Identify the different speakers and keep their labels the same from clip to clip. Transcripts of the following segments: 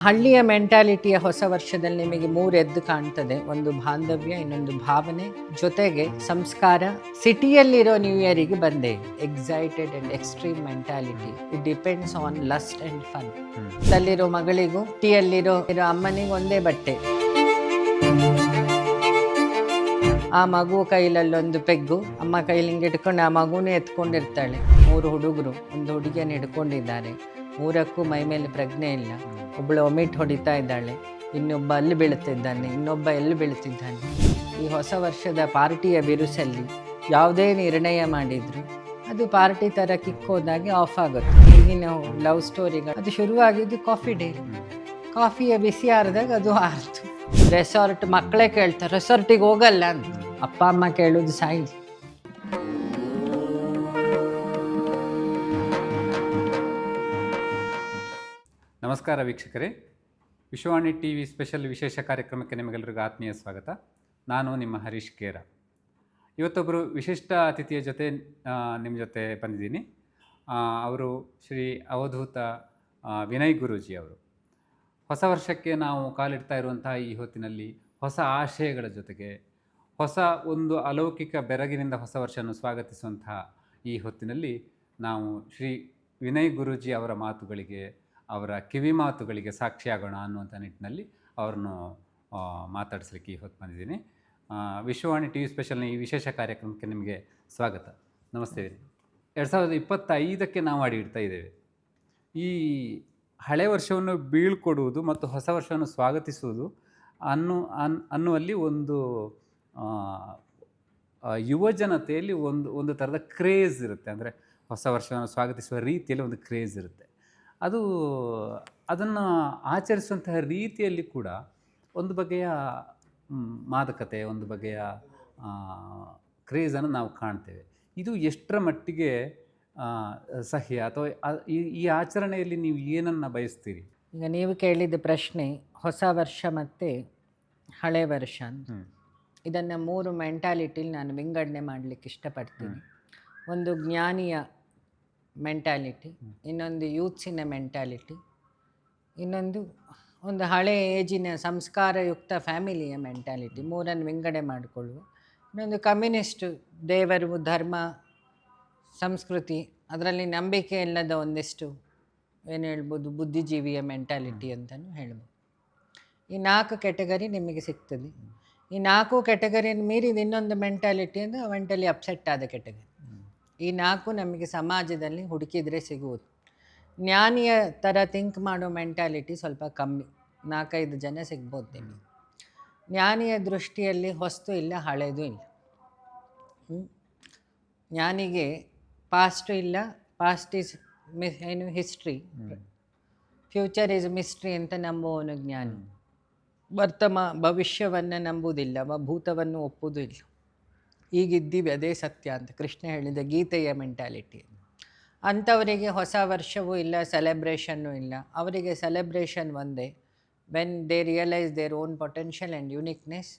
Speaker 1: ಹಳ್ಳಿಯ ಮೆಂಟಾಲಿಟಿಯ ಹೊಸ ವರ್ಷದಲ್ಲಿ ನಿಮಗೆ 3 ಎದ್ದು ಕಾಣ್ತದೆ. ಒಂದು ಬಾಂಧವ್ಯ, ಇನ್ನೊಂದು ಭಾವನೆ, ಜೊತೆಗೆ ಸಂಸ್ಕಾರ. ಸಿಟಿಯಲ್ಲಿರೋ ನ್ಯೂ ಇಯರಿಗೆ ಬಂದೆ excited and extreme mentality. It depends on lust and fun. ಅಲ್ಲಿರೋ ಮಗಳಿಗೂ ಸಿಟಿಯಲ್ಲಿರೋ ಅಮ್ಮನಿಗೂ ಒಂದೇ ಬಟ್ಟೆ. ಆ ಮಗು ಕೈಲಲ್ಲೊಂದು ಪೆಗ್ಗು, ಅಮ್ಮ ಕೈಲಿ ಹಿಂಗೆ ಇಟ್ಕೊಂಡು ಆ ಮಗುನೇ ಎತ್ಕೊಂಡಿರ್ತಾಳೆ. 3 ಹುಡುಗರು, ಒಂದು ಹುಡುಗಿಯನ್ನು ಹಿಡ್ಕೊಂಡಿದ್ದಾರೆ. 3ಕ್ಕೂ ಮೈ ಮೇಲೆ ಪ್ರಜ್ಞೆ ಇಲ್ಲ. ಒಬ್ಬಳು ಒಮಿಟ್ ಹೊಡಿತಾ ಇದ್ದಾಳೆ, ಇನ್ನೊಬ್ಬ ಅಲ್ಲಿ ಬೀಳುತ್ತಿದ್ದಾನೆ, ಇನ್ನೊಬ್ಬ ಎಲ್ಲಿ ಬೀಳುತ್ತಿದ್ದಾನೆ. ಈ ಹೊಸ ವರ್ಷದ ಪಾರ್ಟಿಯ ಬಿರುಸಲ್ಲಿ ಯಾವುದೇ ನಿರ್ಣಯ ಮಾಡಿದ್ರು ಅದು ಪಾರ್ಟಿ ಥರ ಕಿಕ್ ಹೋದಾಗೆ ಆಫ್ ಆಗುತ್ತೆ. ಈಗಿನ ಲವ್ ಸ್ಟೋರಿಗಳು ಅದು ಶುರುವಾಗಿದ್ದು ಕಾಫಿ ಡೇ. ಕಾಫಿಯ ಬಿಸಿ ಆರಿದಾಗ ಅದು ಆರ್ತು. ರೆಸಾರ್ಟ್ ಮಕ್ಕಳೇ ಕೇಳ್ತಾರೆ, ರೆಸಾರ್ಟಿಗೆ ಹೋಗಲ್ಲ ಅಂತ. ಅಪ್ಪ ಅಮ್ಮ ಕೇಳೋದು ಸಾಯಿ.
Speaker 2: ನಮಸ್ಕಾರ ವೀಕ್ಷಕರೇ, ವಿಶ್ವವಾಣಿ ಟಿವಿ ಸ್ಪೆಷಲ್ ವಿಶೇಷ ಕಾರ್ಯಕ್ರಮಕ್ಕೆ ನಿಮಗೆಲ್ಲರಿಗೂ ಆತ್ಮೀಯ ಸ್ವಾಗತ. ನಾನು ನಿಮ್ಮ ಹರೀಶ್ ಕೇರ. ಇವತ್ತೊಬ್ಬರು ವಿಶಿಷ್ಟ ಅತಿಥಿಯ ಜೊತೆ ನಿಮ್ಮ ಜೊತೆ ಬಂದಿದ್ದೀನಿ. ಅವರು ಶ್ರೀ ಅವಧೂತ ವಿನಯ್ ಗುರೂಜಿ ಅವರು. ಹೊಸ ವರ್ಷಕ್ಕೆ ನಾವು ಕಾಲಿಡ್ತಾ ಇರುವಂಥ ಈ ಹೊತ್ತಿನಲ್ಲಿ ಹೊಸ ಆಶಯಗಳ ಜೊತೆಗೆ ಹೊಸ ಒಂದು ಅಲೌಕಿಕ ಬೆರಗಿನಿಂದ ಹೊಸ ವರ್ಷವನ್ನು ಸ್ವಾಗತಿಸುವಂತಹ ಈ ಹೊತ್ತಿನಲ್ಲಿ ನಾವು ಶ್ರೀ ವಿನಯ್ ಗುರೂಜಿ ಅವರ ಮಾತುಗಳಿಗೆ, ಅವರ ಕಿವಿ ಮಾತುಗಳಿಗೆ ಸಾಕ್ಷಿಯಾಗೋಣ ಅನ್ನುವಂಥ ನಿಟ್ಟಿನಲ್ಲಿ ಅವರನ್ನು ಮಾತಾಡಿಸ್ಲಿಕ್ಕೆ ಈ ಹೊತ್ತು ಬಂದಿದ್ದೀನಿ. ವಿಶ್ವವಾಣಿ ಟಿ ವಿ ಸ್ಪೆಷಲ್ನ ಈ ವಿಶೇಷ ಕಾರ್ಯಕ್ರಮಕ್ಕೆ ನಿಮಗೆ ಸ್ವಾಗತ. ನಮಸ್ತೆ. 2025ಕ್ಕೆ ನಾವು ಅಡಿ ಇಡ್ತಾ ಇದ್ದೇವೆ. ಈ ಹಳೆ ವರ್ಷವನ್ನು ಬೀಳ್ಕೊಡುವುದು ಮತ್ತು ಹೊಸ ವರ್ಷವನ್ನು ಸ್ವಾಗತಿಸುವುದು ಅನ್ನುವಲ್ಲಿ ಒಂದು ಯುವ ಜನತೆಯಲ್ಲಿ ಒಂದು ಥರದ ಕ್ರೇಜ್ ಇರುತ್ತೆ. ಅಂದರೆ ಹೊಸ ವರ್ಷವನ್ನು ಸ್ವಾಗತಿಸುವ ರೀತಿಯಲ್ಲಿ ಒಂದು ಕ್ರೇಜ್ ಇರುತ್ತೆ. ಅದನ್ನು ಆಚರಿಸುವಂತಹ ರೀತಿಯಲ್ಲಿ ಕೂಡ ಒಂದು ಬಗೆಯ ಮಾದಕತೆ, ಒಂದು ಬಗೆಯ ಕ್ರೇಜನ್ನು ನಾವು ಕಾಣ್ತೇವೆ. ಇದು ಎಷ್ಟರ ಮಟ್ಟಿಗೆ ಸಹ್ಯ, ಅಥವಾ ಈ ಆಚರಣೆಯಲ್ಲಿ ನೀವು ಏನನ್ನು ಬಯಸ್ತೀರಿ?
Speaker 1: ಈಗ ನೀವು ಕೇಳಿದ ಪ್ರಶ್ನೆ ಹೊಸ ವರ್ಷ ಮತ್ತು ಹಳೆ ವರ್ಷ ಅಂತ. ಇದನ್ನು 3 ಮೆಂಟಾಲಿಟಿಲಿ ನಾನು ವಿಂಗಡಣೆ ಮಾಡಲಿಕ್ಕೆ ಇಷ್ಟಪಡ್ತೀನಿ. ಒಂದು ಜ್ಞಾನಿಯ ಮೆಂಟಾಲಿಟಿ, ಇನ್ನೊಂದು ಯೂತ್ಸಿನ ಮೆಂಟಾಲಿಟಿ, ಇನ್ನೊಂದು ಒಂದು ಹಳೆ ಏಜಿನ ಸಂಸ್ಕಾರಯುಕ್ತ ಫ್ಯಾಮಿಲಿಯ ಮೆಂಟಾಲಿಟಿ. 3 ವಿಂಗಡಣೆ ಮಾಡಿಕೊಳ್ಳುವ. ಇನ್ನೊಂದು ಕಮ್ಯುನಿಸ್ಟು, ದೇವರು, ಧರ್ಮ, ಸಂಸ್ಕೃತಿ, ಅದರಲ್ಲಿ ನಂಬಿಕೆ ಇಲ್ಲದ ಒಂದಿಷ್ಟು ಏನು ಹೇಳ್ಬೋದು, ಬುದ್ಧಿಜೀವಿಯ ಮೆಂಟಾಲಿಟಿ ಅಂತಲೂ ಹೇಳ್ಬೋದು. ಈ 4 ಕ್ಯಾಟಗರಿ ನಿಮಗೆ ಸಿಗ್ತದೆ. ಈ 4 ಕ್ಯಾಟಗರಿಯನ್ನು ಮೀರಿದ ಇನ್ನೊಂದು ಮೆಂಟಾಲಿಟಿ ಅಂದರೆ ಮೆಂಟಲಿ ಅಪ್ಸೆಟ್ ಆದ ಕ್ಯಾಟಗರಿ. ಈ 4 ನಮಗೆ ಸಮಾಜದಲ್ಲಿ ಹುಡುಕಿದರೆ ಸಿಗುವುದು. ಜ್ಞಾನಿಯ ಥರ ಥಿಂಕ್ ಮಾಡೋ ಮೆಂಟಾಲಿಟಿ ಸ್ವಲ್ಪ ಕಮ್ಮಿ, 4-5 ಜನ ಸಿಗ್ಬೋದು ನಿಮಗೆ. ಜ್ಞಾನಿಯ ದೃಷ್ಟಿಯಲ್ಲಿ ಹೊಸ್ತು ಇಲ್ಲ, ಹಳೆಯದು ಇಲ್ಲ. ಜ್ಞಾನಿಗೆ ಪಾಸ್ಟು ಇಲ್ಲ, past is history, future is mystery ಅಂತ ನಂಬುವವನು ಜ್ಞಾನಿ. ಭವಿಷ್ಯವನ್ನು ನಂಬುವುದಿಲ್ಲ, ಭೂತವನ್ನು ಒಪ್ಪುವುದೂ ಇಲ್ಲ. ಈಗಿದ್ದೀವಿ ಅದೇ ಸತ್ಯ ಅಂತ ಕೃಷ್ಣ ಹೇಳಿದ ಗೀತೆಯ ಮೆಂಟಾಲಿಟಿ. ಅಂಥವರಿಗೆ ಹೊಸ ವರ್ಷವೂ ಇಲ್ಲ, ಸೆಲೆಬ್ರೇಷನ್ನೂ ಇಲ್ಲ. ಅವರಿಗೆ ಸೆಲೆಬ್ರೇಷನ್ ಒಂದೇ, when they realise their own potential and uniqueness.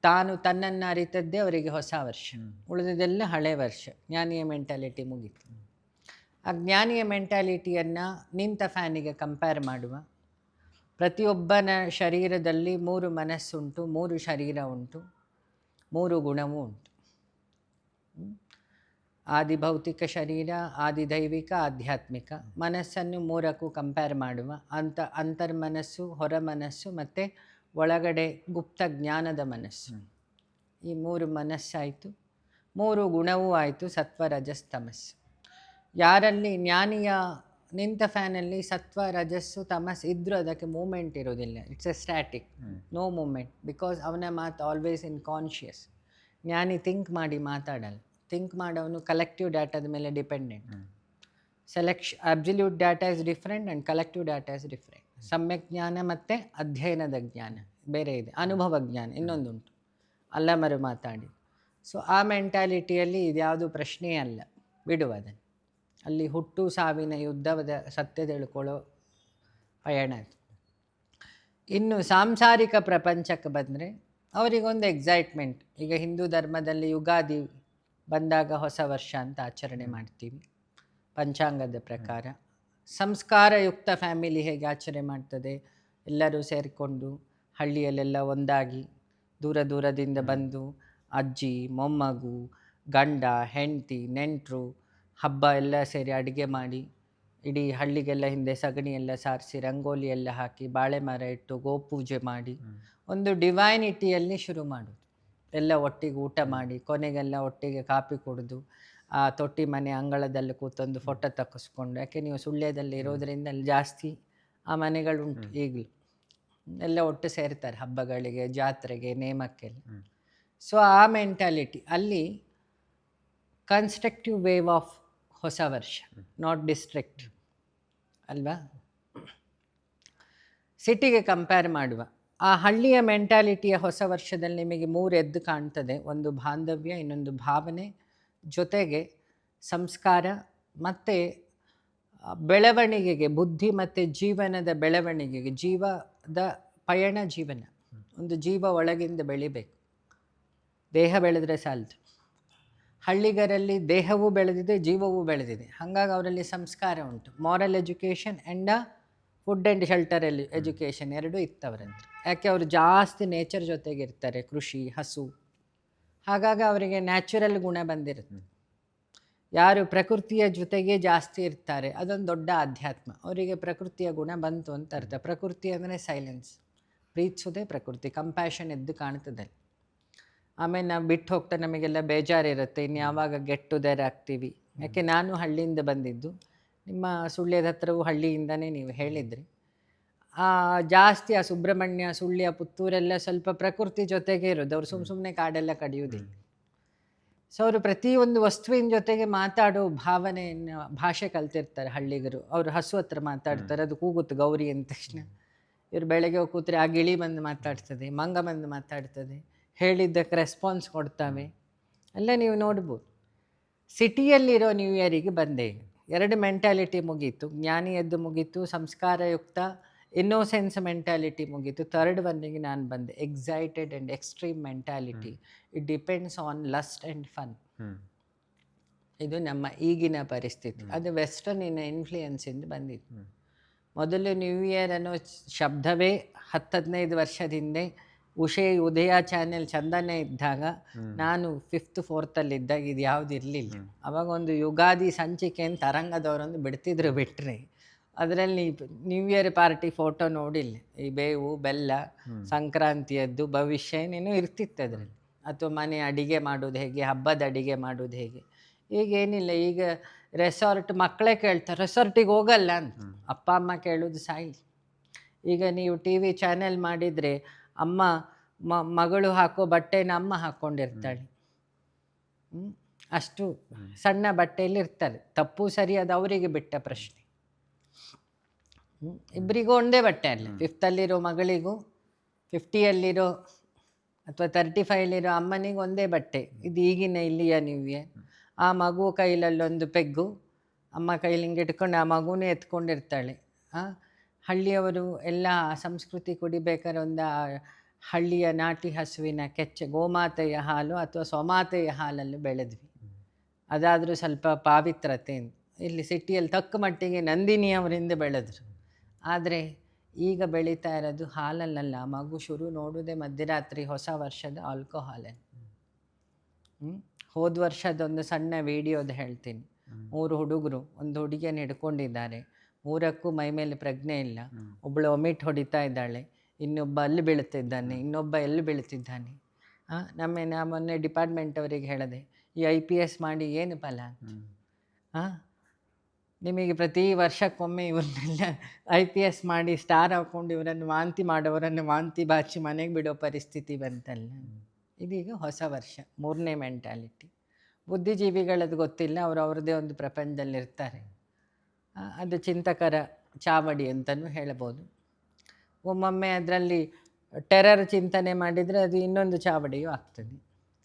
Speaker 1: ತಾನು ತನ್ನನ್ನು ಅರಿತದ್ದೇ ಅವರಿಗೆ ಹೊಸ ವರ್ಷ, ಉಳಿದಿದ್ದೆಲ್ಲ ಹಳೆ ವರ್ಷ. ಜ್ಞಾನಿಯ ಮೆಂಟಾಲಿಟಿ ಮುಗೀತು. ಆ ಜ್ಞಾನಿಯ ಮೆಂಟಾಲಿಟಿಯನ್ನು ನಿಂತ ಫ್ಯಾನಿಗೆ ಕಂಪೇರ್ ಮಾಡುವ. ಪ್ರತಿಯೊಬ್ಬನ ಶರೀರದಲ್ಲಿ 3 ಮನಸ್ಸುಂಟು, 3 ಶರೀರ ಉಂಟು, 3 ಗುಣವೂ ಉಂಟು. ಆದಿಭೌತಿಕ ಶರೀರ, ಆದಿದೈವಿಕ, ಆಧ್ಯಾತ್ಮಿಕ. ಮನಸ್ಸನ್ನು 3ಕ್ಕೂ ಕಂಪೇರ್ ಮಾಡುವ. ಅಂತರ್ಮನಸ್ಸು, ಹೊರ ಮನಸ್ಸು ಮತ್ತು ಒಳಗಡೆ ಗುಪ್ತ ಜ್ಞಾನದ ಮನಸ್ಸು. ಈ 3 ಮನಸ್ಸಾಯಿತು, 3 ಗುಣವೂ ಆಯಿತು, ಸತ್ವ, ರಜಸ್, ತಮಸ್ಸು. ಯಾರಲ್ಲಿ ಜ್ಞಾನಿಯ ನಿಂತ ಫ್ಯಾನಲ್ಲಿ ಸತ್ವ, ರಜಸ್ಸು, ತಮಸ್ ಇದ್ದರೂ ಅದಕ್ಕೆ ಮೂಮೆಂಟ್ ಇರೋದಿಲ್ಲ. It's a static, no movement, because ಅವನ ಮಾತು ಆಲ್ವೇಸ್ ಇನ್ ಕಾನ್ಷಿಯಸ್. ಜ್ಞಾನಿ ಥಿಂಕ್ ಮಾಡಿ ಮಾತಾಡಲ್ಲ. ಥಿಂಕ್ ಮಾಡೋನು ಕಲೆಕ್ಟಿವ್ ಡಾಟಾದ ಮೇಲೆ dependent. Absolute data is different and collective data is different. ಸಮ್ಯಕ್ ಜ್ಞಾನ ಮತ್ತು ಅಧ್ಯಯನದ ಜ್ಞಾನ ಬೇರೆ ಇದೆ, ಅನುಭವ ಜ್ಞಾನ ಇನ್ನೊಂದುಂಟು, ಅಲ್ಲಮರು ಮಾತಾಡಿ. ಸೊ ಆ ಮೆಂಟಾಲಿಟಿಯಲ್ಲಿ ಇದ್ಯಾವುದು ಪ್ರಶ್ನೆಯೇ ಅಲ್ಲ, ಬಿಡುವುದನ್ನು. ಅಲ್ಲಿ ಹುಟ್ಟು ಸಾವಿನ ಯುದ್ಧದ ಸತ್ಯ ತಿಳ್ಕೊಳ್ಳೋ ಪಯಣ. ಇನ್ನು ಸಾಂಸಾರಿಕ ಪ್ರಪಂಚಕ್ಕೆ ಬಂದರೆ ಅವರಿಗೊಂದು ಎಕ್ಸೈಟ್ಮೆಂಟ್. ಈಗ ಹಿಂದೂ ಧರ್ಮದಲ್ಲಿ ಯುಗಾದಿ ಬಂದಾಗ ಹೊಸ ವರ್ಷ ಅಂತ ಆಚರಣೆ ಮಾಡ್ತೀವಿ ಪಂಚಾಂಗದ ಪ್ರಕಾರ. ಸಂಸ್ಕಾರಯುಕ್ತ ಫ್ಯಾಮಿಲಿ ಹೇಗೆ ಆಚರಣೆ ಮಾಡ್ತದೆ, ಎಲ್ಲರೂ ಸೇರಿಕೊಂಡು ಹಳ್ಳಿಯಲ್ಲೆಲ್ಲ ಒಂದಾಗಿ ದೂರ ದೂರದಿಂದ ಬಂದು ಅಜ್ಜಿ, ಮೊಮ್ಮಗು, ಗಂಡ, ಹೆಂಡತಿ, ನೆಂಟರು ಹಬ್ಬ ಎಲ್ಲ ಸೇರಿ ಅಡುಗೆ ಮಾಡಿ, ಇಡೀ ಹಳ್ಳಿಗೆಲ್ಲ ಹಿಂದೆ ಸಗಣಿ ಎಲ್ಲ ಸಾರಿಸಿ, ರಂಗೋಲಿ ಎಲ್ಲ ಹಾಕಿ, ಬಾಳೆ ಮರ ಇಟ್ಟು, ಗೋಪೂಜೆ ಮಾಡಿ, ಒಂದು ಡಿವೈನಿಟಿಯಲ್ಲಿ ಶುರು ಮಾಡೋದು. ಎಲ್ಲ ಒಟ್ಟಿಗೆ ಊಟ ಮಾಡಿ, ಕೊನೆಗೆಲ್ಲ ಒಟ್ಟಿಗೆ ಕಾಪಿ ಕುಡಿದು, ಆ ತೊಟ್ಟಿ ಮನೆ ಅಂಗಳದಲ್ಲಿ ಕೂತೊಂದು ಫೋಟೋ ತಕ್ಕಿಸ್ಕೊಂಡು, ಯಾಕೆ ನೀವು ಸುಳ್ಯದಲ್ಲಿ ಇರೋದ್ರಿಂದ ಅಲ್ಲಿ ಜಾಸ್ತಿ ಆ ಮನೆಗಳುಂಟು ಈಗಲೂ. ಎಲ್ಲ ಒಟ್ಟು ಸೇರ್ತಾರೆ ಹಬ್ಬಗಳಿಗೆ, ಜಾತ್ರೆಗೆ, ನೇಮಕ್ಕೆಲ್ಲ. ಸೊ ಆ ಮೆಂಟಾಲಿಟಿ ಅಲ್ಲಿ ಕನ್ಸ್ಟ್ರಕ್ಟಿವ್ ವೇವ್ ಆಫ್ ಹೊಸ ವರ್ಷ, ನಾಟ್ ಡಿಸ್ಟ್ರಿಕ್ಟ್ ಅಲ್ವಾ. ಸಿಟಿಗೆ ಕಂಪೇರ್ ಮಾಡುವ ಆ ಹಳ್ಳಿಯ ಮೆಂಟಾಲಿಟಿಯ ಹೊಸ ವರ್ಷದಲ್ಲಿ ನಿಮಗೆ 3 ಎದ್ದು ಕಾಣ್ತದೆ. ಒಂದು ಬಾಂಧವ್ಯ, ಇನ್ನೊಂದು ಭಾವನೆ, ಜೊತೆಗೆ ಸಂಸ್ಕಾರ ಮತ್ತು ಬೆಳವಣಿಗೆಗೆ, ಬುದ್ಧಿ ಮತ್ತು ಜೀವನದ ಬೆಳವಣಿಗೆಗೆ, ಜೀವದ ಪಯಣ ಜೀವನ. ಒಂದು ಜೀವ ಒಳಗಿಂದ ಬೆಳಿಬೇಕು, ದೇಹ ಬೆಳೆದ್ರೆ ಸಾಲದು. ಹಳ್ಳಿಗರಲ್ಲಿ ದೇಹವೂ ಬೆಳೆದಿದೆ, ಜೀವವೂ ಬೆಳೆದಿದೆ. ಹಾಗಾಗಿ ಅವರಲ್ಲಿ ಸಂಸ್ಕಾರ ಉಂಟು. Moral education and food and shelter education ಎರಡೂ ಇತ್ತವರಂತೆ. ಯಾಕೆ ಅವರು ಜಾಸ್ತಿ ನೇಚರ್ ಜೊತೆಗೆ ಇರ್ತಾರೆ, ಕೃಷಿ, ಹಸು. ಹಾಗಾಗಿ ಅವರಿಗೆ ನ್ಯಾಚುರಲ್ ಗುಣ ಬಂದಿರುತ್ತೆ. ಯಾರು ಪ್ರಕೃತಿಯ ಜೊತೆಗೆ ಜಾಸ್ತಿ ಇರ್ತಾರೆ, ಅದೊಂದು ದೊಡ್ಡ ಅಧ್ಯಾತ್ಮ. ಅವರಿಗೆ ಪ್ರಕೃತಿಯ ಗುಣ ಬಂತು ಅಂತ ಅರ್ಥ. ಪ್ರಕೃತಿ ಅಂದರೆ ಸೈಲೆನ್ಸ್, ಪ್ರೀತಿಸೋದೇ ಪ್ರಕೃತಿ, ಕಂಪ್ಯಾಷನ್ ಎದ್ದು ಕಾಣ್ತದೆ. ಆಮೇಲೆ ನಾವು ಬಿಟ್ಟು ಹೋಗ್ತಾ ನಮಗೆಲ್ಲ ಬೇಜಾರಿರುತ್ತೆ, ಇನ್ನು ಯಾವಾಗ ಗೆಟ್ ಟುಗೆದರ್ ಆಗ್ತೀವಿ. ಯಾಕೆ ನಾನು ಹಳ್ಳಿಯಿಂದ ಬಂದಿದ್ದು, ನಿಮ್ಮ ಸುಳ್ಯದ ಹತ್ರವೂ ಹಳ್ಳಿಯಿಂದನೇ ನೀವು ಹೇಳಿದ್ರಿ. ಜಾಸ್ತಿ ಆ ಸುಬ್ರಹ್ಮಣ್ಯ, ಸುಳ್ಯ, ಪುತ್ತೂರೆಲ್ಲ ಸ್ವಲ್ಪ ಪ್ರಕೃತಿ ಜೊತೆಗೆ ಇರೋದು. ಅವ್ರು ಸುಮ್ಮನೆ ಕಾಡೆಲ್ಲ ಕಡಿಯೋದಿಲ್ಲ. ಸೊ ಅವರು ಪ್ರತಿಯೊಂದು ವಸ್ತುವಿನ ಜೊತೆಗೆ ಮಾತಾಡೋ ಭಾವನೆಯನ್ನು, ಭಾಷೆ ಕಲ್ತಿರ್ತಾರೆ ಹಳ್ಳಿಗರು. ಅವರು ಹಸು ಹತ್ರ ಮಾತಾಡ್ತಾರೆ, ಅದು ಕೂಗುತ್ತೆ ಗೌರಿ ಅಂದ ತಕ್ಷಣ. ಇವರು ಬೆಳಗ್ಗೆ ಕೂತ್ರೆ ಆ ಗಿಳಿ ಬಂದು ಮಾತಾಡ್ತದೆ, ಮಂಗ ಬಂದು ಮಾತಾಡ್ತದೆ, ಹೇಳಿದ್ದಕ್ಕೆ ರೆಸ್ಪಾನ್ಸ್ ಕೊಡ್ತಾವೆ ಎಲ್ಲ ನೀವು ನೋಡ್ಬೋದು. ಸಿಟಿಯಲ್ಲಿರೋ ನ್ಯೂ ಇಯರಿಗೆ ಬಂದೆ, 2 ಮೆಂಟ್ಯಾಲಿಟಿ ಮುಗೀತು. ಜ್ಞಾನಿಯದ್ದು ಮುಗೀತು, ಸಂಸ್ಕಾರಯುಕ್ತ ಇನ್ನೋಸೆನ್ಸ್ ಮೆಂಟ್ಯಾಲಿಟಿ ಮುಗೀತು. 3rd ಒನ್ನಿಗೆ ನಾನು ಬಂದೆ, excited and extreme mentality. It depends on lust and fun. ಇದು ನಮ್ಮ ಈಗಿನ ಪರಿಸ್ಥಿತಿ. ಅದು ವೆಸ್ಟರ್ನಿನ ಇನ್ಫ್ಲೂಯೆನ್ಸಿಂದ ಬಂದಿತ್ತು. ಮೊದಲು ನ್ಯೂ ಇಯರ್ ಅನ್ನೋ ಶಬ್ದವೇ 10-15 ವರ್ಷದ ಹಿಂದೆ ಉದಯ ಚಾನೆಲ್ ಚಂದನೆ ಇದ್ದಾಗ, ನಾನು 5th 4th ಇದ್ದಾಗ ಇದು ಯಾವುದು ಇರಲಿಲ್ಲ. ಅವಾಗ ಒಂದು ಯುಗಾದಿ ಸಂಚಿಕೆಯನ್ನು ತರಂಗದವರೊಂದು ಬಿಡ್ತಿದ್ರು. ಬಿಟ್ಟರೆ ಅದರಲ್ಲಿ ನ್ಯೂ ಇಯರ್ ಪಾರ್ಟಿ ಫೋಟೋ ನೋಡಿಲ್ಲ. ಈ ಬೇವು ಬೆಲ್ಲ, ಸಂಕ್ರಾಂತಿಯದ್ದು ಭವಿಷ್ಯ ಏನೇನೋ ಇರ್ತಿತ್ತು ಅದರಲ್ಲಿ. ಅಥವಾ ಮನೆ ಅಡಿಗೆ ಮಾಡೋದು ಹೇಗೆ, ಹಬ್ಬದ ಅಡಿಗೆ ಮಾಡೋದು ಹೇಗೆ. ಈಗೇನಿಲ್ಲ, ಈಗ ರೆಸಾರ್ಟ್ ಮಕ್ಕಳೇ ಕೇಳ್ತಾರೆ, ರೆಸಾರ್ಟಿಗೆ ಹೋಗಲ್ಲ ಅಂತ. ಅಪ್ಪ ಅಮ್ಮ ಕೇಳೋದು ಸಾಯಿಲಿ. ಈಗ ನೀವು TV ಚಾನೆಲ್ ಮಾಡಿದರೆ ಅಮ್ಮ ಮಗಳು ಹಾಕೋ ಬಟ್ಟೆನ ಅಮ್ಮ ಹಾಕ್ಕೊಂಡಿರ್ತಾಳೆ. ಅಷ್ಟು ಸಣ್ಣ ಬಟ್ಟೆಯಲ್ಲಿ ಇರ್ತಾರೆ. ತಪ್ಪು ಸರಿ ಅದು ಅವರಿಗೆ ಬಿಟ್ಟ ಪ್ರಶ್ನೆ. ಇಬ್ಬರಿಗೂ ಒಂದೇ ಬಟ್ಟೆ ಅಲ್ಲ. 5th ಮಗಳಿಗೂ 50ಯಲ್ಲಿರೋ ಅಥವಾ 35ಯಲ್ಲಿರೋ ಅಮ್ಮನಿಗೆ ಒಂದೇ ಬಟ್ಟೆ. ಇದು ಈಗಿನ ಇಲ್ಲಿಯ ನ್ಯೂ ಇಯರ್. ಆ ಮಗು ಕೈಲಲ್ಲೊಂದು ಪೆಗ್ಗು, ಅಮ್ಮ ಕೈಲಿ ಹಿಂಗೆ ಇಟ್ಕೊಂಡು ಆ ಮಗುನೇ ಎತ್ಕೊಂಡಿರ್ತಾಳೆ. ಹಳ್ಳಿಯವರು ಎಲ್ಲ ಸಂಸ್ಕೃತಿ ಕುಡಿಬೇಕಾದ್ರೆ ಒಂದು ಹಳ್ಳಿಯ ನಾಟಿ ಹಸುವಿನ ಕೆಚ್ಚ, ಗೋಮಾತೆಯ ಹಾಲು ಅಥವಾ ಸ್ವಮಾತೆಯ ಹಾಲಲ್ಲಿ ಬೆಳೆದ್ವಿ. ಅದಾದರೂ ಸ್ವಲ್ಪ ಪಾವಿತ್ರತೆ. ಇಲ್ಲಿ ಸಿಟಿಯಲ್ಲಿ ತಕ್ಕ ಮಟ್ಟಿಗೆ ನಂದಿನಿಯವರಿಂದ ಬೆಳೆದ್ರು. ಆದರೆ ಈಗ ಬೆಳೀತಾ ಇರೋದು ಹಾಲಲ್ಲ. ಮಗು ಶುರು ನೋಡೋದೇ ಮಧ್ಯರಾತ್ರಿ ಹೊಸ ವರ್ಷದ ಆಲ್ಕೋಹಾಲಲ್ಲಿ. ಹೋದ ವರ್ಷದೊಂದು ಸಣ್ಣ ವಿಡಿಯೋದು ಹೇಳ್ತೀನಿ. 3 ಹುಡುಗರು ಒಂದು ಹುಡುಗಿಯನ್ನು ಹಿಡ್ಕೊಂಡಿದ್ದಾರೆ. 3ಕ್ಕೂ ಮೈ ಮೇಲೆ ಪ್ರಜ್ಞೆ ಇಲ್ಲ. ಒಬ್ಬಳು ಒಮಿಟ್ ಹೊಡಿತಾ ಇದ್ದಾಳೆ, ಇನ್ನೊಬ್ಬ ಅಲ್ಲಿ ಬೀಳ್ತಿದ್ದಾನೆ, ಇನ್ನೊಬ್ಬ ಎಲ್ಲಿ ಬೀಳ್ತಿದ್ದಾನೆ. ನಾ ಮೊನ್ನೆ ಡಿಪಾರ್ಟ್ಮೆಂಟ್ ಅವರಿಗೆ ಹೇಳಿದೆ, ಈ IPS ಮಾಡಿ ಏನು ಫಲ ಅಂತ. ನಿಮಗೆ ಪ್ರತಿ ವರ್ಷಕ್ಕೊಮ್ಮೆ ಇವ್ರನ್ನೆಲ್ಲ IPS ಮಾಡಿ ಸ್ಟಾರ್ ಹಾಕ್ಕೊಂಡು ಇವರನ್ನು ವಾಂತಿ ಮಾಡೋರನ್ನು ವಾಂತಿ ಬಾಚಿ ಮನೆಗೆ ಬಿಡೋ ಪರಿಸ್ಥಿತಿ ಬಂತಲ್ಲ. ಇದೀಗ ಹೊಸ ವರ್ಷ, 3ನೇ ಮೆಂಟ್ಯಾಲಿಟಿ. ಬುದ್ಧಿಜೀವಿಗಳದ್ದು ಗೊತ್ತಿಲ್ಲ, ಅವರು ಅವ್ರದ್ದೇ ಒಂದು ಪ್ರಪಂಚದಲ್ಲಿರ್ತಾರೆ. ಅದು ಚಿಂತಕರ ಚಾವಡಿ ಅಂತಲೂ ಹೇಳ್ಬೋದು. ಒಮ್ಮೊಮ್ಮೆ ಅದರಲ್ಲಿ ಟೆರರ್ ಚಿಂತನೆ ಮಾಡಿದರೆ ಅದು ಇನ್ನೊಂದು ಚಾವಡಿಯೂ ಆಗ್ತದೆ.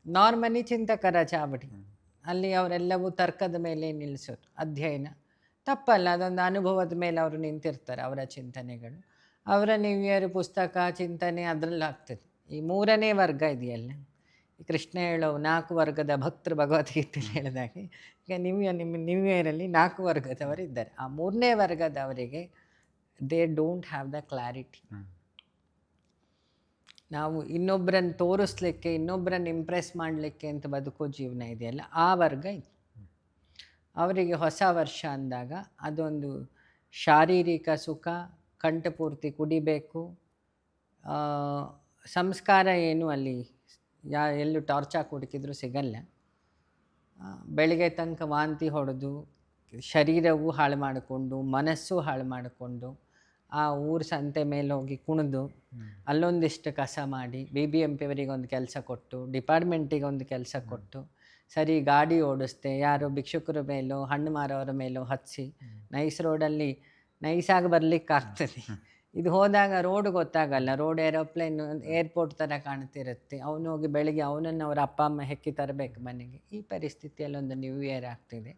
Speaker 1: ನಾರ್ಮಲಿ ಚಿಂತಕರ ಚಾವಡಿ, ಅಲ್ಲಿ ಅವರೆಲ್ಲವೂ ತರ್ಕದ ಮೇಲೆ ನಿಲ್ಲಿಸೋದು. ಅಧ್ಯಯನ ತಪ್ಪಲ್ಲ, ಅದೊಂದು ಅನುಭವದ ಮೇಲೆ ಅವರು ನಿಂತಿರ್ತಾರೆ. ಅವರ ಚಿಂತನೆಗಳು, ಅವರ ನ್ಯೂ ಇಯರ್ ಪುಸ್ತಕ ಚಿಂತನೆ ಅದರಲ್ಲಿ ಆಗ್ತದೆ. ಈ 3ನೇ ವರ್ಗ ಇದೆಯಲ್ಲ, ಕೃಷ್ಣ ಹೇಳೋ 4 ವರ್ಗದ ಭಕ್ತರು ಭಗವದ್ಗೀತೆಯಲ್ಲಿ ಹೇಳಿದಾಗೆ ಈಗ ನ್ಯೂ ಇಯರಲ್ಲಿ 4 ವರ್ಗದವರಿದ್ದಾರೆ. ಆ 3ನೇ ವರ್ಗದವರಿಗೆ they don't have the clarity. ನಾವು ಇನ್ನೊಬ್ಬರನ್ನು ತೋರಿಸ್ಲಿಕ್ಕೆ, ಇನ್ನೊಬ್ಬರನ್ನು ಇಂಪ್ರೆಸ್ ಮಾಡಲಿಕ್ಕೆ ಅಂತ ಬದುಕೋ ಜೀವನ ಇದೆಯಲ್ಲ, ಆ ವರ್ಗ ಇದು. ಅವರಿಗೆ ಹೊಸ ವರ್ಷ ಅಂದಾಗ ಅದೊಂದು ಶಾರೀರಿಕ ಸುಖ, ಕಂಠಪೂರ್ತಿ ಕುಡಿಬೇಕು, ಸಂಸ್ಕಾರ ಏನು ಅಲ್ಲಿ ಎಲ್ಲೂ ಟಾರ್ಚಾಗಿ ಹುಡುಕಿದ್ರೂ ಸಿಗಲ್ಲ. ಬೆಳಗ್ಗೆ ತನಕ ವಾಂತಿ ಹೊಡೆದು ಶರೀರವೂ ಹಾಳು ಮಾಡಿಕೊಂಡು ಮನಸ್ಸು ಹಾಳು ಮಾಡಿಕೊಂಡು ಆ ಊರು ಸಂತೆ ಮೇಲೆ ಹೋಗಿ ಕುಣಿದು ಅಲ್ಲೊಂದಿಷ್ಟು ಕಸ ಮಾಡಿ BBMP ಅವರಿಗೆ ಒಂದು ಕೆಲಸ ಕೊಟ್ಟು, ಡಿಪಾರ್ಟ್ಮೆಂಟಿಗೆ ಒಂದು ಕೆಲಸ ಕೊಟ್ಟು, ಸರಿ ಗಾಡಿ ಓಡಿಸ್ದೆ ಯಾರೋ ಭಿಕ್ಷುಕರ ಮೇಲೋ ಹಣ್ಣು ಮಾರೋರ ಮೇಲೋ ಹತ್ತಿಸಿ ನೈಸ್ ರೋಡಲ್ಲಿ ನೈಸಾಗಿ ಬರಲಿಕ್ಕಾಗ್ತದೆ. ಇದು ಹೋದಾಗ ರೋಡ್ ಗೊತ್ತಾಗಲ್ಲ, ರೋಡ್ ಏರೋಪ್ಲೇನ್ ಏರ್ಪೋರ್ಟ್ ಥರ ಕಾಣ್ತಿರುತ್ತೆ. ಅವನು ಹೋಗಿ ಬೆಳಿಗ್ಗೆ ಅವನನ್ನು ಅವ್ರ ಅಪ್ಪ ಅಮ್ಮ ಹೆಕ್ಕಿ ತರಬೇಕು ಮನೆಗೆ. ಈ ಪರಿಸ್ಥಿತಿಯಲ್ಲಿ ಒಂದು ನ್ಯೂ ಇಯರ್ ಆಗ್ತಿದೆ.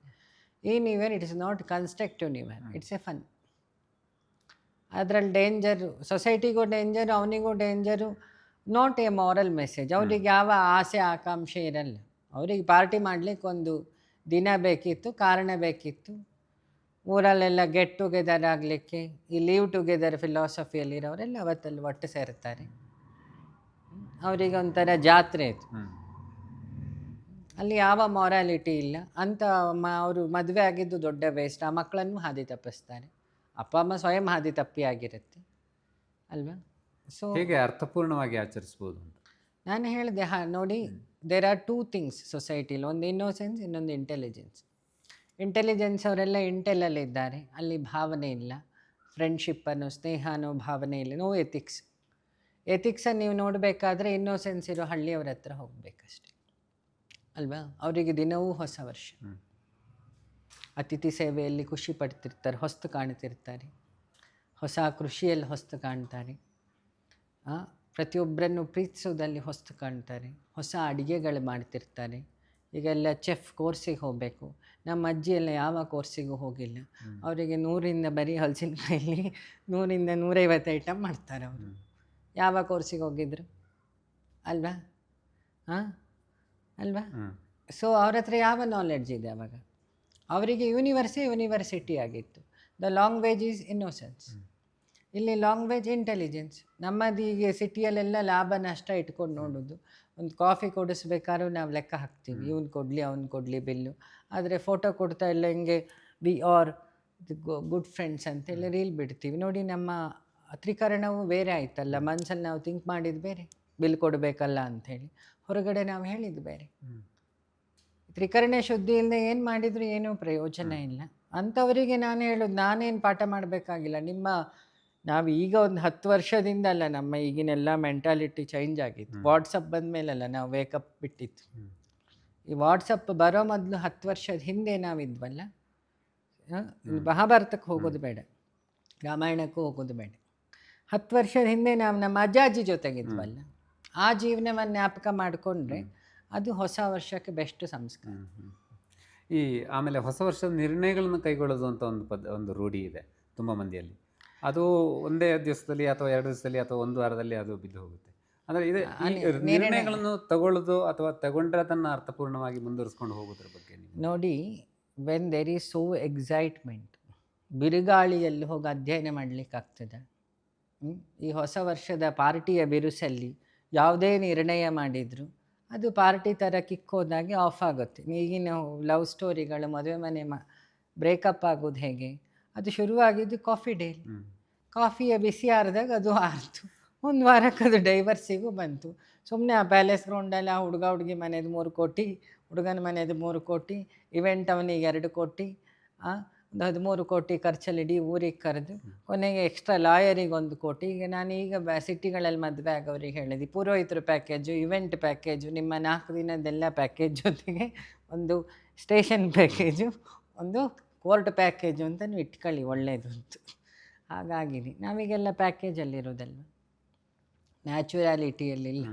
Speaker 1: ಈ new year it is not constructive new year, it's A fun. ಅದರಲ್ಲಿ ಡೇಂಜರು, ಸೊಸೈಟಿಗೂ ಡೇಂಜರು, ಅವನಿಗೂ danger, not A moral message. ಅವ್ರಿಗೆ ಯಾವ ಆಸೆ ಆಕಾಂಕ್ಷೆ ಇರಲ್ಲ. ಅವ್ರಿಗೆ ಪಾರ್ಟಿ ಮಾಡಲಿಕ್ಕೆ ಒಂದು ದಿನ ಬೇಕಿತ್ತು, ಕಾರಣ ಬೇಕಿತ್ತು. ಊರಲ್ಲೆಲ್ಲ ಗೆಟ್ ಟುಗೆದರ್ ಆಗಲಿಕ್ಕೆ ಈ ಲೀವ್ ಟುಗೆದರ್ ಫಿಲಾಸಫಿಯಲ್ಲಿರೋರೆಲ್ಲ ಅವತ್ತಲ್ಲಿ ಒಟ್ಟು ಸೇರ್ತಾರೆ. ಅವರಿಗೆ ಒಂಥರ ಜಾತ್ರೆ ಇದು. ಅಲ್ಲಿ ಯಾವ ಮೊರಾಲಿಟಿ ಇಲ್ಲ ಅಂತ. ಅವರು ಮದುವೆ ಆಗಿದ್ದು ದೊಡ್ಡ ವೇಸ್ಟ್. ಆ ಮಕ್ಕಳನ್ನು ಹಾದಿ ತಪ್ಪಿಸ್ತಾರೆ. ಅಪ್ಪ ಅಮ್ಮ ಸ್ವಯಂ ಹಾದಿ ತಪ್ಪಿಯಾಗಿರುತ್ತೆ ಅಲ್ವಾ? ಸೊ
Speaker 2: ಹೇಗೆ ಅರ್ಥಪೂರ್ಣವಾಗಿ ಆಚರಿಸ್ಬೋದು ಅಂತ
Speaker 1: ನಾನು ಹೇಳಿದೆ. ನೋಡಿ, ದೇರ್ ಆರ್ 2 ಥಿಂಗ್ಸ್ ಸೊಸೈಟಿಲಿ. ಒಂದು ಇನ್ನೋಸೆನ್ಸ್, ಇನ್ನೊಂದು ಇಂಟೆಲಿಜೆನ್ಸ್. ಇಂಟೆಲಿಜೆನ್ಸ್ ಅವರೆಲ್ಲ ಇಂಟೆಲಲ್ಲಿದ್ದಾರೆ, ಅಲ್ಲಿ ಭಾವನೆ ಇಲ್ಲ, ಫ್ರೆಂಡ್ಶಿಪ್ ಅನ್ನೋ ಸ್ನೇಹ ಅನ್ನೋ ಭಾವನೆ ಇಲ್ಲ, ನೋ ಎಥಿಕ್ಸ್. ಎಥಿಕ್ಸನ್ನು ನೀವು ನೋಡಬೇಕಾದ್ರೆ ಇನ್ನೋಸೆನ್ಸ್ ಇರೋ ಹಳ್ಳಿಯವ್ರ ಹತ್ರ ಹೋಗಬೇಕಷ್ಟೆ ಅಲ್ವಾ? ಅವರಿಗೆ ದಿನವೂ ಹೊಸ ವರ್ಷ. ಅತಿಥಿ ಸೇವೆಯಲ್ಲಿ ಖುಷಿ ಪಡ್ತಿರ್ತಾರೆ, ಹೊಸ್ತು ಕಾಣ್ತಿರ್ತಾರೆ, ಹೊಸ ಕೃಷಿಯಲ್ಲಿ ಹೊಸ್ತು ಕಾಣ್ತಾರೆ, ಪ್ರತಿಯೊಬ್ಬರನ್ನು ಪ್ರೀತಿಸೋದಲ್ಲಿ ಹೊಸ್ತು ಕಾಣ್ತಾರೆ, ಹೊಸ ಅಡುಗೆಗಳು ಮಾಡ್ತಿರ್ತಾರೆ. ಈಗೆಲ್ಲ ಚೆಫ್ ಕೋರ್ಸಿಗೆ ಹೋಗಬೇಕು. ನಮ್ಮ ಅಜ್ಜಿಯೆಲ್ಲ ಯಾವ ಕೋರ್ಸಿಗೂ ಹೋಗಿಲ್ಲ. ಅವರಿಗೆ 100ರಿಂದ ಬರೀ ಹಲಸಿನಕಾಯಲ್ಲಿ 100ರಿಂದ 150 ಐಟಮ್ ಮಾಡ್ತಾರೆ. ಅವರು ಯಾವ ಕೋರ್ಸಿಗೆ ಹೋಗಿದ್ರು ಅಲ್ವಾ? ಅಲ್ವಾ? ಸೊ ಅವ್ರ ಹತ್ರ ಯಾವ ನಾಲೆಡ್ಜ್ ಇದೆ ಅವಾಗ? ಅವರಿಗೆ ಯೂನಿವರ್ಸಿಟಿ ಆಗಿತ್ತು. The language is innocence. ಇಲ್ಲಿ ಲಾಂಗ್ವೇಜ್ ಇಂಟೆಲಿಜೆನ್ಸ್. ನಮ್ಮದು ಈಗ ಸಿಟಿಯಲ್ಲೆಲ್ಲ ಲಾಭ ನಷ್ಟ ಇಟ್ಕೊಂಡು ನೋಡೋದು. ಒಂದು ಕಾಫಿ ಕೊಡಿಸ್ಬೇಕಾದ್ರೂ ನಾವು ಲೆಕ್ಕ ಹಾಕ್ತೀವಿ, ಇವ್ನು ಕೊಡಲಿ ಅವ್ನು ಕೊಡಲಿ ಬಿಲ್ಲು. ಆದರೆ ಫೋಟೋ ಕೊಡ್ತಾ ಇಲ್ಲ ಹಿಂಗೆ ವಿ ಆರ್ ಗುಡ್ ಫ್ರೆಂಡ್ಸ್ ಅಂತೇಳಿ ರೀಲ್ ಬಿಡ್ತೀವಿ. ನೋಡಿ, ನಮ್ಮ ತ್ರಿಕರಣವು ಬೇರೆ ಆಯ್ತಲ್ಲ. ಮನಸ್ಸಲ್ಲಿ ನಾವು ಥಿಂಕ್ ಮಾಡಿದ್ದು ಬೇರೆ, ಬಿಲ್ ಕೊಡಬೇಕಲ್ಲ ಅಂಥೇಳಿ. ಹೊರಗಡೆ ನಾವು ಹೇಳಿದ್ದು ಬೇರೆ. ತ್ರಿಕರಣ ಶುದ್ಧಿ ಇಲ್ಲದೆ ಏನು ಮಾಡಿದರೂ ಏನೂ ಪ್ರಯೋಜನ ಇಲ್ಲ. ಅಂಥವರಿಗೆ ನಾನು ಹೇಳೋದು, ನಾನೇನು ಪಾಠ ಮಾಡಬೇಕಾಗಿಲ್ಲ. ನಾವು ಈಗ ಒಂದು 10 ವರ್ಷದಿಂದ ಅಲ್ಲ, ನಮ್ಮ ಈಗಿನೆಲ್ಲ ಮೆಂಟಾಲಿಟಿ ಚೇಂಜ್ ಆಗಿತ್ತು. ವಾಟ್ಸಪ್ ಬಂದ ಮೇಲಲ್ಲ ನಾವು ವೇಕಪ್ ಬಿಟ್ಟಿತ್ತು. ಈ ವಾಟ್ಸಪ್ ಬರೋ ಮೊದಲು 10 ವರ್ಷದ ಹಿಂದೆ ನಾವಿದ್ವಲ್ಲ, ಮಹಾಭಾರತಕ್ಕೆ ಹೋಗೋದು ಬೇಡ, ರಾಮಾಯಣಕ್ಕೂ ಹೋಗೋದು ಬೇಡ. 10 ವರ್ಷದ ಹಿಂದೆ ನಾವು ನಮ್ಮ ಅಜ್ಜಾಜಿ ಜೊತೆಗಿದ್ವಲ್ಲ, ಆ ಜೀವನವನ್ನು ಜ್ಞಾಪಕ ಮಾಡಿಕೊಂಡ್ರೆ ಅದು ಹೊಸ ವರ್ಷಕ್ಕೆ ಬೆಸ್ಟ್ ಸಂಸ್ಕಾರ.
Speaker 2: ಈ ಆಮೇಲೆ ಹೊಸ ವರ್ಷದ ನಿರ್ಣಯಗಳನ್ನು ಕೈಗೊಳ್ಳೋದು ಅಂತ ಒಂದು ರೂಢಿ ಇದೆ ತುಂಬ ಮಂದಿಯಲ್ಲಿ. ಅದು ಒಂದೇ ದಿವಸದಲ್ಲಿ ಅಥವಾ 2 ದಿವಸದಲ್ಲಿ ಅಥವಾ 1 ವಾರದಲ್ಲಿ ಅದು ಬಿದ್ದು ಹೋಗುತ್ತೆ. ಅಂದರೆ ಇದೆ ನಿರ್ಣಯಗಳನ್ನು ತಗೊಳ್ಳೋದು ಅಥವಾ ತಗೊಂಡ್ರೆ ಅದನ್ನು ಅರ್ಥಪೂರ್ಣವಾಗಿ ಮುಂದುವರಿಸ್ಕೊಂಡು ಹೋಗೋದ್ರ ಬಗ್ಗೆ
Speaker 1: ನೋಡಿ. When there is so excitement, ಬಿರುಗಾಳಿಯಲ್ಲಿ ಹೋಗಿ ಅಧ್ಯಯನ ಮಾಡಲಿಕ್ಕಾಗ್ತದೆ. ಈ ಹೊಸ ವರ್ಷದ ಪಾರ್ಟಿಯ ಬಿರುಸಲ್ಲಿ ಯಾವುದೇ ನಿರ್ಣಯ ಮಾಡಿದರೂ ಅದು ಪಾರ್ಟಿ ಥರ ಕಿಕ್ಕೋದಾಗಿ ಆಫ್ ಆಗುತ್ತೆ. ಈಗಿನ ಲವ್ ಸ್ಟೋರಿಗಳು, ಮದುವೆ ಮನೆ ಬ್ರೇಕಪ್ ಆಗೋದು ಹೇಗೆ, ಅದು ಶುರುವಾಗಿದ್ದು ಕಾಫಿ ಡೇಲಿ. ಕಾಫಿಯ ಬಿಸಿ ಆರಿದಾಗ ಅದು ಆರಿತು, 1 ವಾರಕ್ಕೆ ಅದು ಡೈವರ್ಸಿಗೂ ಬಂತು. ಸುಮ್ಮನೆ ಆ ಪ್ಯಾಲೇಸ್ ಗ್ರೌಂಡಲ್ಲಿ ಆ ಹುಡುಗ ಹುಡುಗಿ ಮನೆಯದು 3 ಕೋಟಿ, ಹುಡುಗನ ಮನೆಯದು 3 ಕೋಟಿ, ಇವೆಂಟ್ ಅವನಿಗೆ 2 ಕೋಟಿ, ಒಂದು 13 ಕೋಟಿ ಖರ್ಚಲ್ಲಿ ಇಡೀ ಊರಿಗೆ ಕರೆದು ಕೊನೆಗೆ ಎಕ್ಸ್ಟ್ರಾ ಲಾಯರಿಗೆ 1 ಕೋಟಿ. ಈಗ ನಾನೀಗ ಸಿಟಿಗಳಲ್ಲಿ ಮದುವೆ ಆಗೋರಿಗೆ ಹೇಳಿದೆ, ಪುರೋಹಿತರ ಪ್ಯಾಕೇಜು, ಇವೆಂಟ್ ಪ್ಯಾಕೇಜು, ನಿಮ್ಮ 4 ದಿನದೆಲ್ಲ ಪ್ಯಾಕೇಜ್ ಜೊತೆಗೆ ಒಂದು ಸ್ಟೇಷನ್ ಪ್ಯಾಕೇಜು, ಒಂದು ಕೋರ್ಟ್ ಪ್ಯಾಕೇಜು ಅಂತ ನೀವು ಇಟ್ಕೊಳ್ಳಿ, ಒಳ್ಳೆಯದು ಅಂತ. ಹಾಗಾಗಿದೆ ನಾವೀಗೆಲ್ಲ ಪ್ಯಾಕೇಜಲ್ಲಿರೋದಲ್ವ, ನ್ಯಾಚುರಾಲಿಟಿಯಲ್ಲಿಲ್ಲ.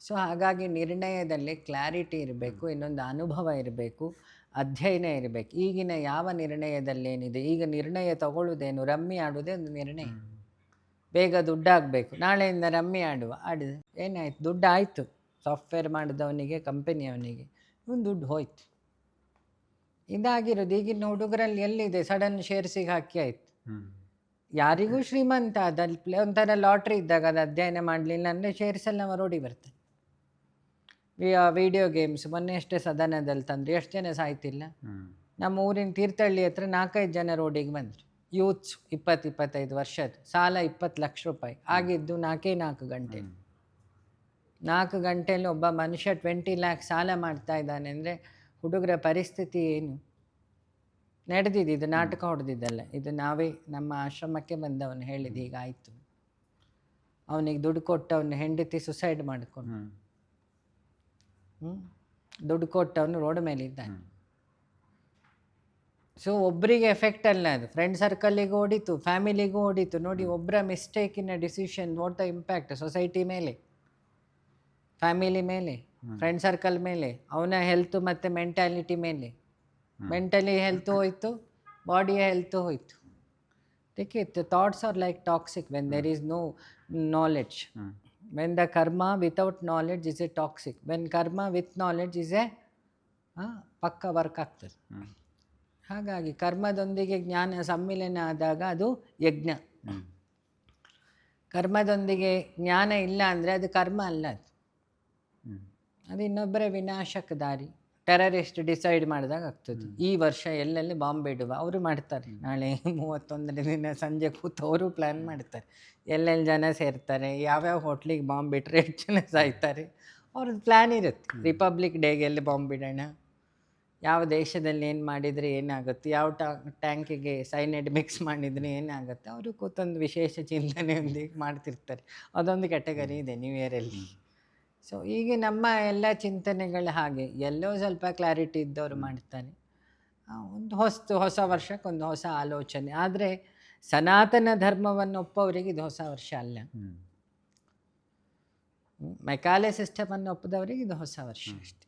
Speaker 1: ಸೊ ಹಾಗಾಗಿ ನಿರ್ಣಯದಲ್ಲಿ ಕ್ಲಾರಿಟಿ ಇರಬೇಕು, ಇನ್ನೊಂದು ಅನುಭವ ಇರಬೇಕು, ಅಧ್ಯಯನ ಇರಬೇಕು. ಈಗಿನ ಯಾವ ನಿರ್ಣಯದಲ್ಲೇನಿದೆ, ಈಗ ನಿರ್ಣಯ ತಗೊಳ್ಳೋದೇನು, ರಮ್ಮಿ ಆಡೋದೇ ಒಂದು ನಿರ್ಣಯ. ಬೇಗ ದುಡ್ಡಾಗಬೇಕು, ನಾಳೆಯಿಂದ ರಮ್ಮಿ ಆಡುವ, ಆಡಿದೆ ಏನಾಯ್ತು, ದುಡ್ಡು ಆಯಿತು, ಸಾಫ್ಟ್ವೇರ್ ಮಾಡಿದವನಿಗೆ, ಕಂಪನಿಯವನಿಗೆ ಇವನು ದುಡ್ಡು ಹೋಯ್ತು. ಇದಾಗಿರೋದು ಈಗಿನ ಹುಡುಗರಲ್ಲಿ ಎಲ್ಲಿದೆ, ಸಡನ್ ಶೇರ್ಸಿಗೆ ಹಾಕಿ ಆಯ್ತು. ಯಾರಿಗೂ ಶ್ರೀಮಂತ ಅದಲ್ಲಿ ಒಂಥರ ಲಾಟ್ರಿ ಇದ್ದಾಗ ಅದು ಅಧ್ಯಯನ ಮಾಡಲಿಲ್ಲ ಅಂದರೆ ಶೇರ್ಸ್ ಎಲ್ಲ ಮರೋಡಿ ಬರ್ತಾರೆ. ವಿಡಿಯೋ ಗೇಮ್ಸ್ ಮೊನ್ನೆ ಅಷ್ಟೇ ಸದನದಲ್ಲಿ ತಂದರೆ ಎಷ್ಟು ಜನ ಸಾಯ್ತಿಲ್ಲ. ನಮ್ಮ ಊರಿನ ತೀರ್ಥಹಳ್ಳಿ ಹತ್ರ 4-5 ಜನ ರೋಡಿಗೆ ಬಂದರು. ಯೂತ್ಸ್ 20-25 ವರ್ಷದ, ಸಾಲ 20 ಲಕ್ಷ ರೂಪಾಯಿ ಆಗಿದ್ದು 4 ಗಂಟೆ. 4 ಗಂಟೆಯಲ್ಲಿ ಒಬ್ಬ ಮನುಷ್ಯ 20 ಲ್ಯಾಕ್ ಸಾಲ ಮಾಡ್ತಾ ಇದ್ದಾನೆ ಅಂದರೆ ಹುಡುಗರ ಪರಿಸ್ಥಿತಿ ಏನು? ನಡೆದಿದ್ದು ಇದು ನಾಟಕ ಹೊಡೆದಿದ್ದಲ್ಲ, ಇದು ನಾವೇ ನಮ್ಮ ಆಶ್ರಮಕ್ಕೆ ಬಂದವನು ಹೇಳಿದ್ದು ಹೀಗಾಯಿತು. ಅವನಿಗೆ ದುಡ್ಡು ಕೊಟ್ಟು ಅವನ ಹೆಂಡತಿ ಸುಸೈಡ್ ಮಾಡಿಕೊಂಡು, ದುಡ್ಡು ಕೊಟ್ಟು ಅವನು ರೋಡ್ ಮೇಲೆ ಇದ್ದಾನೆ. ಸೊ ಒಬ್ಬರಿಗೆ ಎಫೆಕ್ಟ್ ಅಲ್ಲ, ಅದು ಫ್ರೆಂಡ್ ಸರ್ಕಲ್ಲಿಗೂ ಹೊಡಿತು, ಫ್ಯಾಮಿಲಿಗೂ ಹೊಡಿತು. ನೋಡಿ, ಒಬ್ಬರ ಮಿಸ್ಟೇಕಿನ decision what the impact society ಮೇಲೆ, ಫ್ಯಾಮಿಲಿ ಮೇಲೆ, ಫ್ರೆಂಡ್ ಸರ್ಕಲ್ ಮೇಲೆ, ಅವನ ಹೆಲ್ತು ಮತ್ತು ಮೆಂಟ್ಯಾಲಿಟಿ ಮೇಲೆ. ಮೆಂಟಲಿ ಹೆಲ್ತು ಹೋಯ್ತು, ಬಾಡಿಯ ಹೆಲ್ತು ಹೋಯ್ತು. Take it, thoughts are like toxic when there is no knowledge. When the karma without knowledge is a toxic. When karma with knowledge is a ಪಕ್ಕ work ಆಗ್ತದೆ. ಹಾಗಾಗಿ ಕರ್ಮದೊಂದಿಗೆ ಜ್ಞಾನ ಸಮ್ಮಿಲನ ಆದಾಗ ಅದು ಯಜ್ಞ. ಕರ್ಮದೊಂದಿಗೆ ಜ್ಞಾನ ಇಲ್ಲ ಅಂದರೆ ಅದು ಕರ್ಮ ಅಲ್ಲ, ಅದು ಇನ್ನೊಬ್ಬರ ವಿನಾಶಕ ದಾರಿ. ಟೆರರಿಸ್ಟ್ ಡಿಸೈಡ್ ಮಾಡಿದಾಗ ಆಗ್ತದೆ, ಈ ವರ್ಷ ಎಲ್ಲೆಲ್ಲಿ ಬಾಂಬ್ ಇಡುವ ಅವರು ಮಾಡ್ತಾರೆ. ನಾಳೆ 31ನೇ ದಿನ ಸಂಜೆ ಕೂತು ಅವರು ಪ್ಲ್ಯಾನ್ ಮಾಡ್ತಾರೆ, ಎಲ್ಲೆಲ್ಲಿ ಜನ ಸೇರ್ತಾರೆ, ಯಾವ್ಯಾವ ಹೋಟ್ಲಿಗೆ ಬಾಂಬ್ ಇಟ್ಟರೆ ಎಷ್ಟು ಜನ ಸಾಯ್ತಾರೆ, ಅವ್ರದ್ದು ಪ್ಲ್ಯಾನ್ ಇರುತ್ತೆ. ರಿಪಬ್ಲಿಕ್ ಡೇಗೆ ಎಲ್ಲಿ ಬಾಂಬ್ ಇಡೋಣ, ಯಾವ ದೇಶದಲ್ಲಿ ಏನು ಮಾಡಿದರೆ ಏನಾಗುತ್ತೆ, ಯಾವ ಟ್ಯಾಂಕಿಗೆ ಸೈನೈಡ್ ಮಿಕ್ಸ್ ಮಾಡಿದರೆ ಏನಾಗುತ್ತೆ, ಅವರು ಕೂತೊಂದು ವಿಶೇಷ ಚಿಂತನೆಯೊಂದಿಗೆ ಮಾಡ್ತಿರ್ತಾರೆ. ಅದೊಂದು ಕ್ಯಾಟಗರಿ ಇದೆ ನ್ಯೂ ಇಯರಲ್ಲಿ. ಸೊ ಈಗ ನಮ್ಮ ಎಲ್ಲ ಚಿಂತನೆಗಳು ಹಾಗೆ, ಎಲ್ಲೋ ಸ್ವಲ್ಪ ಕ್ಲಾರಿಟಿ ಇದ್ದವರು ಮಾಡ್ತಾರೆ. ಒಂದು ಹೊಸ ವರ್ಷಕ್ಕೊಂದು ಹೊಸ ಆಲೋಚನೆ. ಆದರೆ ಸನಾತನ ಧರ್ಮವನ್ನು ಒಪ್ಪೋರಿಗೆ ಇದು ಹೊಸ ವರ್ಷ ಅಲ್ಲ. ಮೆಕಾಲೆ ಸಿಸ್ಟಮನ್ನು ಒಪ್ಪದವರಿಗೆ ಇದು ಹೊಸ ವರ್ಷ ಅಷ್ಟೆ.